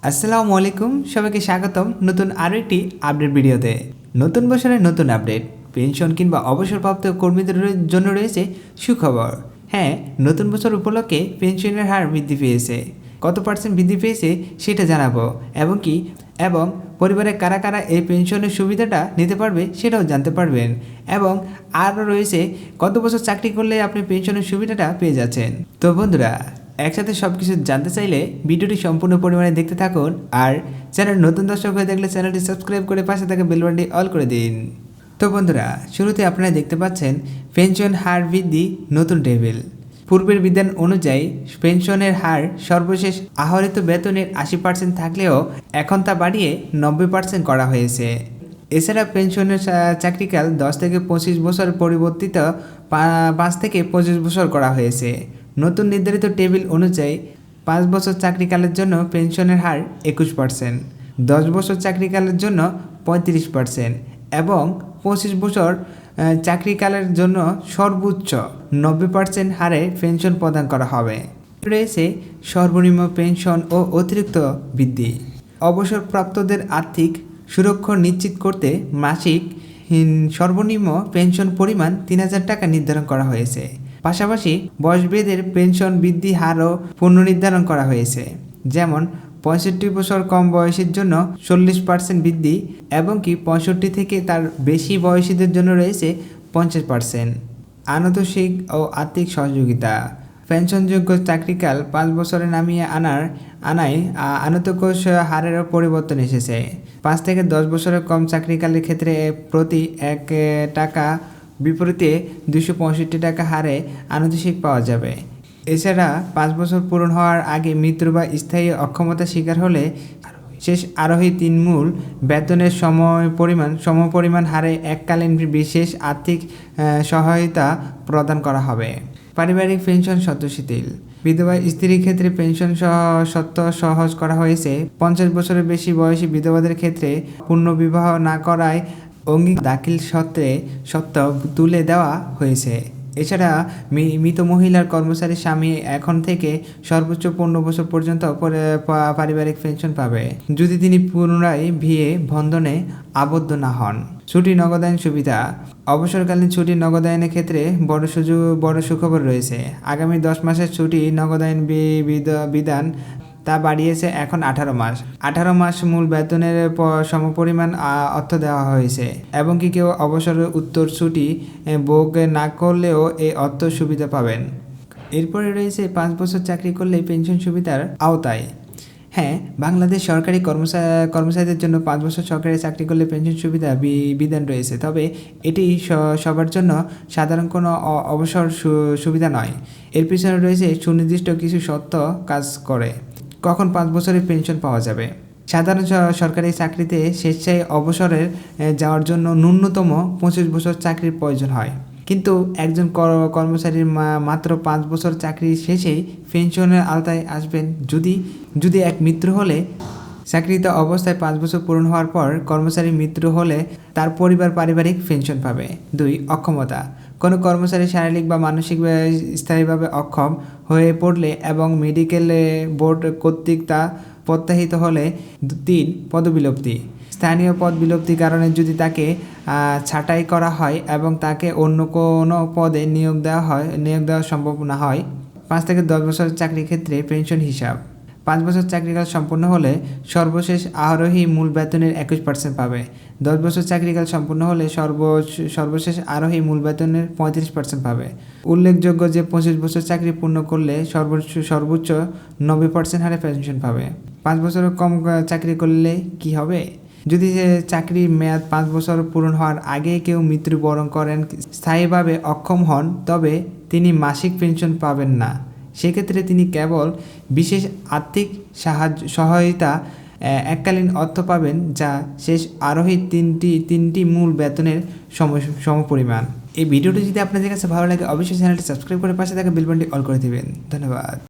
আসসালামু আলাইকুম, সবাইকে স্বাগতম নতুন আরও একটি আপডেট ভিডিওতে। নতুন বছরের নতুন আপডেট, পেনশন কিংবা অবসরপ্রাপ্ত কর্মীদের জন্য রয়েছে সুখবর। হ্যাঁ, নতুন বছর উপলক্ষে পেনশনের হার বৃদ্ধি পেয়েছে। কত পার্সেন্ট বৃদ্ধি পেয়েছে সেটা জানাবো, এবং পরিবারে কারা কারা এই পেনশনের সুবিধাটা নিতে পারবে সেটাও জানতে পারবেন। এবং আরও রয়েছে কত বছর চাকরি করলে আপনি পেনশনের সুবিধাটা পেয়ে যাচ্ছেন। তো বন্ধুরা, একসাথে সব কিছু জানতে চাইলে ভিডিওটি সম্পূর্ণ পরিমাণে দেখতে থাকুন। আর চ্যানেল নতুন দর্শক হয়ে থাকলে চ্যানেলটি সাবস্ক্রাইব করে পাশে থাকা বেল বাটনটি অল করে দিন। তো বন্ধুরা, শুরুতে আপনারা দেখতে পাচ্ছেন পেনশন হার বৃদ্ধি নতুন টেবিল। পূর্বের বিধান অনুযায়ী পেনশনের হার সর্বশেষ আহরিত বেতনের 80% থাকলেও এখন তা বাড়িয়ে 90% করা হয়েছে। এছাড়া পেনশনের চাকরিকাল 10 থেকে 25 বছর পরিবর্তিত 5 থেকে 25 বছর করা হয়েছে। নতুন নির্ধারিত টেবিল অনুযায়ী 5 বছর চাকরিকালের জন্য পেনশনের হার 21%, 10 বছর চাকরিকালের জন্য 35% এবং 25 বছর চাকরিকালের জন্য সর্বোচ্চ 90% হারে পেনশন প্রদান করা হবে। রয়েছে সর্বনিম্ন পেনশন ও অতিরিক্ত বৃদ্ধি। অবসরপ্রাপ্তদের আর্থিক সুরক্ষা নিশ্চিত করতে মাসিক সর্বনিম্ন পেনশন পরিমাণ 3000 টাকা নির্ধারণ করা হয়েছে। পাশাপাশি বয়সভেদের পেনশন বৃদ্ধি হারও পুনর্নির্ধারণ করা হয়েছে, যেমন 65 বছর কম বয়সীর জন্য 40% বৃদ্ধি এবং 65 থেকে তার বেশি বয়সীদের জন্য রয়েছে 50%। আনুতোষিক ও আর্থিক সহযোগিতা। পেনশনযোগ্য চাকরিকাল 5 বছরে নামিয়ে আনায় আনুতোষ হারেরও পরিবর্তন এসেছে। 5 থেকে 10 বছরের কম চাকরিকালের ক্ষেত্রে প্রতি 1 টাকা বিপরীতে 265 টাকা হারে আনুতোষিক পাওয়া যাবে। এছাড়া 5 বছর পূরণ হওয়ার আগে মৃত্যু বা স্থায়ী অক্ষমতা শিকার হলে শেষ আরোহী 3 মূল বেতনের সমপরিমাণ হারে এককালীন বিশেষ আর্থিক সহায়তা প্রদান করা হবে। পারিবারিক পেনশন শর্ত শিথিল। বিধবা স্ত্রীর ক্ষেত্রে পেনশন শর্ত সহজ করা হয়েছে। 50 বছরের বেশি বয়সী বিধবাদের ক্ষেত্রে পুনর্বিবাহ না করায় অঙ্গীকার দাখিল সত্ত্ব তুলে দেওয়া হয়েছে। এছাড়া মৃত মহিলার কর্মচারী স্বামী এখন থেকে সর্বোচ্চ 15 বছর পর্যন্ত পারিবারিক পেনশন পাবে, যদি তিনি পুনরায় বিয়ে বন্ধনে আবদ্ধ না হন। ছুটি নগদায়ন সুবিধা। অবসরকালীন ছুটি নগদায়নের ক্ষেত্রে বড় সুখবর রয়েছে। আগামী 10 মাসের ছুটি নগদায়ন বিধান তা বাড়িয়েছে এখন 18 মাস। 18 মাস মূল বেতনের সমপরিমাণ অর্থ দেওয়া হয়েছে এবং কেউ অবসরের উত্তর ছুটি ভোগ না করলেও এই অর্থ সুবিধা পাবেন। এরপরে রয়েছে 5 বছর চাকরি করলে পেনশন সুবিধার আওতায়। হ্যাঁ, বাংলাদেশ সরকারি কর্মচারীদের জন্য 5 বছর সরকারি চাকরি করলে পেনশন সুবিধা বিধান রয়েছে, তবে এটি সবার জন্য সাধারণ কোনো অবসর সুবিধা নয়। এর পিছনে রয়েছে সুনির্দিষ্ট কিছু শর্ত কাজ করে। কখন 5 বছরের পেনশন পাওয়া যাবে? সাধারণ সরকারি চাকরিতে স্বেচ্ছায় অবসরে যাওয়ার জন্য ন্যূনতম 25 বছর চাকরির প্রয়োজন হয়, কিন্তু একজন কর্মচারীর মাত্র 5 বছর চাকরি শেষেই পেনশনের আওতায় আসবেন যদি এক মৃত্যু হলে। চাকরিত অবস্থায় 5 বছর পূরণ হওয়ার পর কর্মচারী মৃত্যু হলে তার পরিবার পারিবারিক পেনশন পাবে। 2. অক্ষমতা। কোনো কর্মচারী শারীরিক বা মানসিক স্থায়ীভাবে অক্ষম হয়ে পড়লে এবং মেডিকেল বোর্ড কর্তৃক তা প্রত্যাহিত হলে। 3. পদবিলুপ্তি। স্থানীয় পদ বিলুপ্তির কারণে যদি তাকে ছাঁটাই করা হয় এবং তাকে অন্য কোনো পদে নিয়োগ দেওয়া সম্ভব না হয়। 5 থেকে 10 বছর চাকরির ক্ষেত্রে পেনশন হিসাব। 5 বছর চাকরিকাল সম্পূর্ণ হলে সর্বশেষ আরোহী মূল বেতনের 21% পাবে। 10 বছর চাকরিকাল সম্পূর্ণ হলে সর্বশেষ আরোহী মূল বেতনের 35% পাবে। উল্লেখযোগ্য যে 25 বছর চাকরি পূর্ণ করলে সর্বোচ্চ 90% হারে পেনশন পাবে। 5 বছরের কম চাকরি করলে কি হবে? যদি চাকরির মেয়াদ 5 বছর পূরণ হওয়ার আগে কেউ মৃত্যুবরণ করেন, স্থায়ীভাবে অক্ষম হন, তবে তিনি মাসিক পেনশন পাবেন না। সেক্ষেত্রে তিনি কেবল বিশেষ আর্থিক সহায়তা এককালীন অর্থ পাবেন, যা শেষ আরোহী তিনটি মূল বেতনের সমপরিমাণ। এই ভিডিওটি যদি আপনাদের কাছে ভালো লাগে অবশ্যই চ্যানেলটি সাবস্ক্রাইব করে পাশে থাকা বেল বাটনটি অল করে দিবেন। ধন্যবাদ।